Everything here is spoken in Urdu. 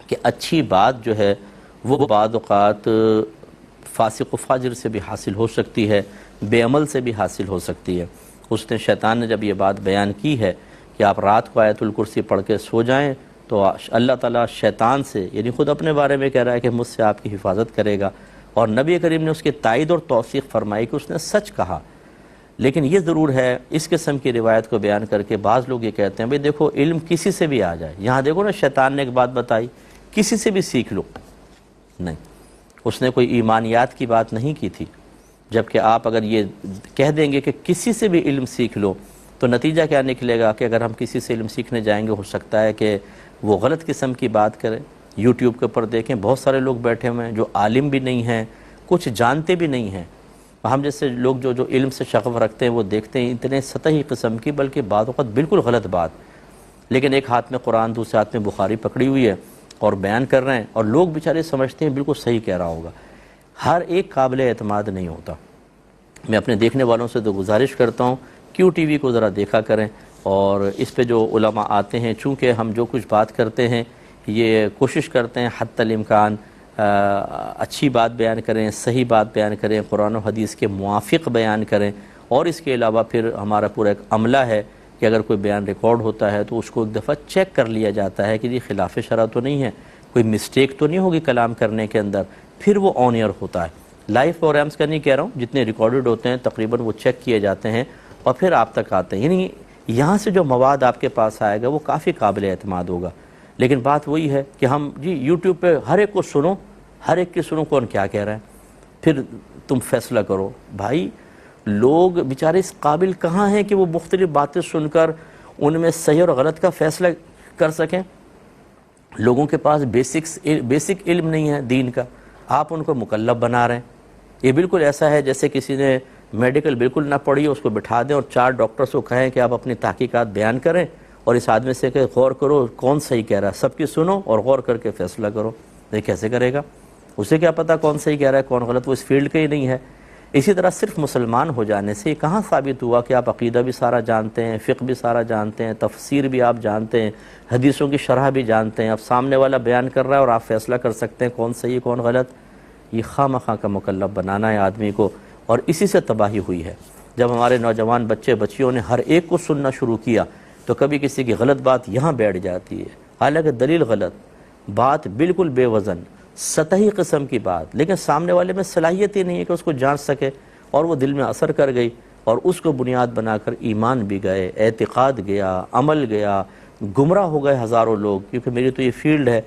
کہ اچھی بات جو ہے وہ بعض اوقات فاسق و فاجر سے بھی حاصل ہو سکتی ہے، بے عمل سے بھی حاصل ہو سکتی ہے۔ اس نے شیطان نے جب یہ بات بیان کی ہے کہ آپ رات کو آیت الکرسی پڑھ کے سو جائیں تو اللہ تعالیٰ شیطان سے، یعنی خود اپنے بارے میں کہہ رہا ہے کہ مجھ سے آپ کی حفاظت کرے گا، اور نبی کریم نے اس کی تائید اور توثیق فرمائی کہ اس نے سچ کہا۔ لیکن یہ ضرور ہے اس قسم کی روایت کو بیان کر کے بعض لوگ یہ کہتے ہیں بھئی دیکھو علم کسی سے بھی آ جائے، یہاں دیکھو نا شیطان نے ایک بات بتائی، کسی سے بھی سیکھ لو، نہیں، اس نے کوئی ایمانیات کی بات نہیں کی تھی۔ جبکہ آپ اگر یہ کہہ دیں گے کہ کسی سے بھی علم سیکھ لو تو نتیجہ کیا نکلے گا کہ اگر ہم کسی سے علم سیکھنے جائیں گے ہو سکتا ہے کہ وہ غلط قسم کی بات کرے۔ یوٹیوب کے اوپر دیکھیں بہت سارے لوگ بیٹھے ہوئے ہیں جو عالم بھی نہیں ہیں، کچھ جانتے بھی نہیں ہیں۔ ہم جیسے لوگ جو علم سے شغف رکھتے ہیں وہ دیکھتے ہیں اتنے سطحی قسم کی، بلکہ بعض اوقات بالکل غلط بات، لیکن ایک ہاتھ میں قرآن دوسرے ہاتھ میں بخاری پکڑی ہوئی ہے اور بیان کر رہے ہیں، اور لوگ بیچارے سمجھتے ہیں بالکل صحیح کہہ رہا ہوگا۔ ہر ایک قابل اعتماد نہیں ہوتا۔ میں اپنے دیکھنے والوں سے تو گزارش کرتا ہوں کیو ٹی وی کو ذرا دیکھا کریں، اور اس پہ جو علماء آتے ہیں، چونکہ ہم جو کچھ بات کرتے ہیں یہ کوشش کرتے ہیں حتی الامکان اچھی بات بیان کریں، صحیح بات بیان کریں، قرآن و حدیث کے موافق بیان کریں، اور اس کے علاوہ پھر ہمارا پورا ایک عملہ ہے کہ اگر کوئی بیان ریکارڈ ہوتا ہے تو اس کو ایک دفعہ چیک کر لیا جاتا ہے کہ یہ خلاف شرع تو نہیں ہے، کوئی مسٹیک تو نہیں ہوگی کلام کرنے کے اندر، پھر وہ آن ایئر ہوتا ہے۔ لائیو پروگرامز کا نہیں کہہ رہا ہوں، جتنے ریکارڈڈ ہوتے ہیں تقریباً وہ چیک کیے جاتے ہیں اور پھر آپ تک آتے ہیں، یعنی یہاں سے جو مواد آپ کے پاس آئے گا وہ کافی قابل اعتماد ہوگا۔ لیکن بات وہی ہے کہ ہم یوٹیوب پہ ہر ایک کو سنو، ہر ایک کی سنو کون کیا کہہ رہا ہے، پھر تم فیصلہ کرو۔ بھائی لوگ بیچارے اس قابل کہاں ہیں کہ وہ مختلف باتیں سن کر ان میں صحیح اور غلط کا فیصلہ کر سکیں؟ لوگوں کے پاس بیسک علم نہیں ہے دین کا، آپ ان کو مکلف بنا رہے ہیں۔ یہ بالکل ایسا ہے جیسے کسی نے میڈیکل بالکل نہ پڑھی، اس کو بٹھا دیں اور 4 ڈاکٹرز کو کہیں کہ آپ اپنی تحقیقات بیان کریں اور اس آدمی سے کہ غور کرو کون صحیح کہہ رہا ہے، سب کی سنو اور غور کر کے فیصلہ کرو۔ یہ کیسے کرے گا؟ اسے کیا پتہ کون صحیح کہہ رہا ہے کون غلط، وہ اس فیلڈ کا ہی نہیں ہے۔ اسی طرح صرف مسلمان ہو جانے سے یہ کہاں ثابت ہوا کہ آپ عقیدہ بھی سارا جانتے ہیں، فقہ بھی سارا جانتے ہیں، تفسیر بھی آپ جانتے ہیں، حدیثوں کی شرح بھی جانتے ہیں۔ اب سامنے والا بیان کر رہا ہے اور آپ فیصلہ کر سکتے ہیں کون صحیح کون غلط؟ یہ خواہ مخواہ کا مکلف بنانا ہے آدمی کو، اور اسی سے تباہی ہوئی ہے۔ جب ہمارے نوجوان بچے بچیوں نے ہر ایک کو سننا شروع کیا تو کبھی کسی کی غلط بات یہاں بیٹھ جاتی ہے، حالانکہ دلیل غلط، بات بالکل بے وزن، سطحی قسم کی بات، لیکن سامنے والے میں صلاحیت ہی نہیں ہے کہ اس کو جانچ سکے، اور وہ دل میں اثر کر گئی اور اس کو بنیاد بنا کر ایمان بھی گئے، اعتقاد گیا، عمل گیا، گمراہ ہو گئے ہزاروں لوگ۔ کیونکہ میری تو یہ فیلڈ ہے